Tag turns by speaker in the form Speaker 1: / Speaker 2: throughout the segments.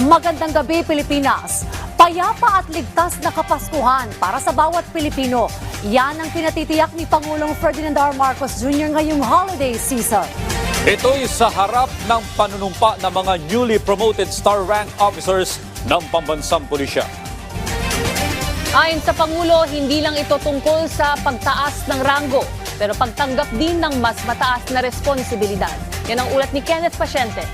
Speaker 1: Magandang gabi, Pilipinas. Payapa at ligtas na Kapaskuhan para sa bawat Pilipino. Yan ang pinatitiyak ni Pangulong Ferdinand R. Marcos Jr. ngayong holiday season.
Speaker 2: Ito'y sa harap ng panunumpa ng mga newly promoted star rank officers ng pambansang pulisya.
Speaker 3: Ayon sa Pangulo, hindi lang ito tungkol sa pagtaas ng ranggo, pero pagtanggap din ng mas mataas na responsibilidad. Yan ang ulat ni Kenneth Pasyente.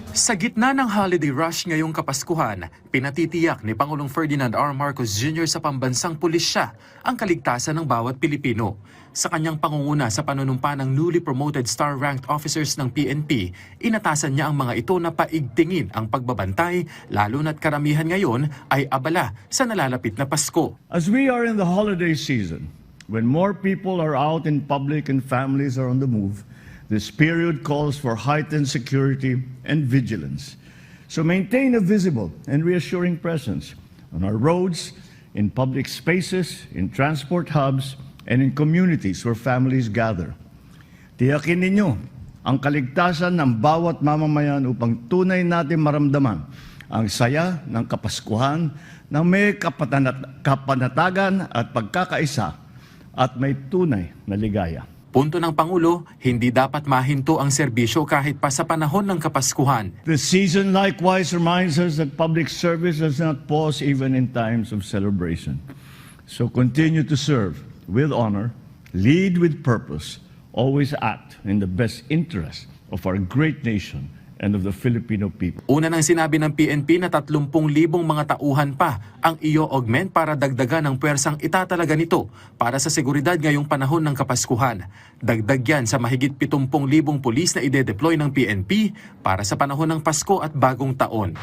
Speaker 4: Sa gitna ng holiday rush ngayong Kapaskuhan, pinatitiyak ni Pangulong Ferdinand R. Marcos Jr. sa pambansang pulisya ang kaligtasan ng bawat Pilipino. Sa kanyang pangunguna sa panunumpa ng newly promoted star-ranked officers ng PNP, inatasan niya ang mga ito na paigtingin ang pagbabantay, lalo na't karamihan ngayon ay abala sa nalalapit na Pasko.
Speaker 5: As we are in the holiday season, when more people are out in public and families are on the move, this period calls for heightened security and vigilance. So maintain a visible and reassuring presence on our roads, in public spaces, in transport hubs, and in communities where families gather. Tiyakin ninyo ang kaligtasan ng bawat mamamayan upang tunay natin maramdaman ang saya ng Kapaskuhan na may kapanatagan at pagkakaisa at may tunay na ligaya.
Speaker 4: Punto ng Pangulo, hindi dapat mahinto ang serbisyo kahit pa sa panahon ng Kapaskuhan.
Speaker 5: The season likewise reminds us that public service does not pause even in times of celebration. So continue to serve with honor, lead with purpose, always act in the best interest of our great nation and of the Filipino people.
Speaker 4: Una nang sinabi ng PNP na 30,000 mga tauhan pa ang i-augment para dagdagan ang puwersang itatalaga nito para sa seguridad ngayong panahon ng Kapaskuhan. Dagdag yan sa mahigit 70,000 pulis na ide-deploy ng PNP para sa panahon ng Pasko at Bagong Taon.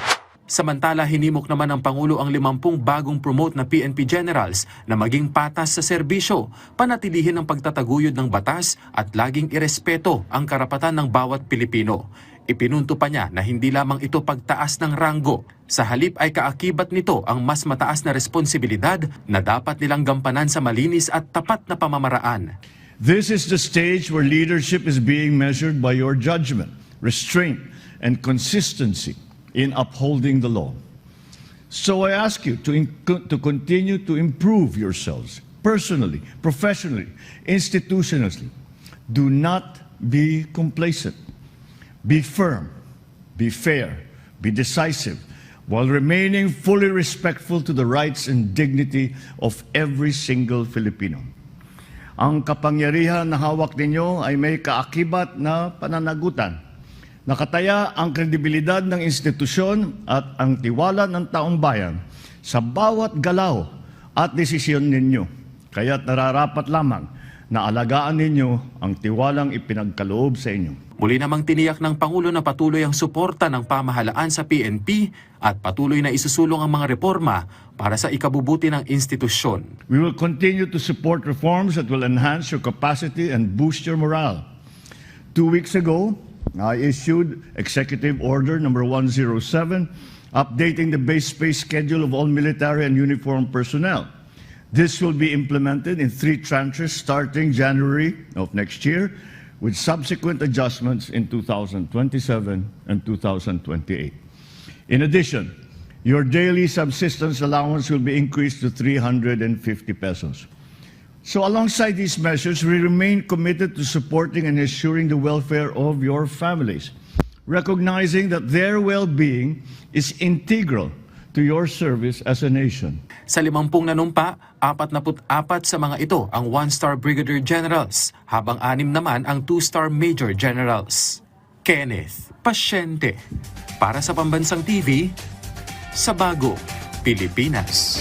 Speaker 4: Samantala, hinimok naman ng Pangulo ang 50 bagong promote na PNP generals na maging patas sa serbisyo, panatilihin ang pagtataguyod ng batas at laging irespeto ang karapatan ng bawat Pilipino. Ipinunto pa niya na hindi lamang ito pagtaas ng ranggo. Sa halip ay kaakibat nito ang mas mataas na responsibilidad na dapat nilang gampanan sa malinis at tapat na pamamaraan.
Speaker 5: This is the stage where leadership is being measured by your judgment, restraint, and consistency in upholding the law. So I ask you to continue to improve yourselves personally, professionally, institutionally. Do not be complacent. Be firm, be fair, be decisive, while remaining fully respectful to the rights and dignity of every single Filipino. Ang kapangyarihan na hawak ninyo ay may kaakibat na pananagutan. Nakataya ang kredibilidad ng institusyon at ang tiwala ng taong bayan sa bawat galaw at desisyon ninyo. Kaya't nararapat lamang na alagaan ninyo ang tiwalang ipinagkaloob sa inyo.
Speaker 4: Muli namang tiniyak ng Pangulo na patuloy ang suporta ng pamahalaan sa PNP at patuloy na isusulong ang mga reforma para sa ikabubuti ng institusyon.
Speaker 5: We will continue to support reforms that will enhance your capacity and boost your morale. 2 weeks ago, I issued Executive Order number 107, updating the base pay schedule of all military and uniformed personnel. This will be implemented in 3 tranches starting January of next year, with subsequent adjustments in 2027 and 2028. In addition, your daily subsistence allowance will be increased to 350 pesos. So alongside these measures, we remain committed to supporting and ensuring the welfare of your families, recognizing that their well-being is integral to your service as a nation.
Speaker 4: Sa 50 nanumpa, 44 sa mga ito ang 1-star Brigadier Generals, habang 6 naman ang 2-star Major Generals. Kenneth Pasyente, para sa Pambansang TV, sa Bagong Pilipinas.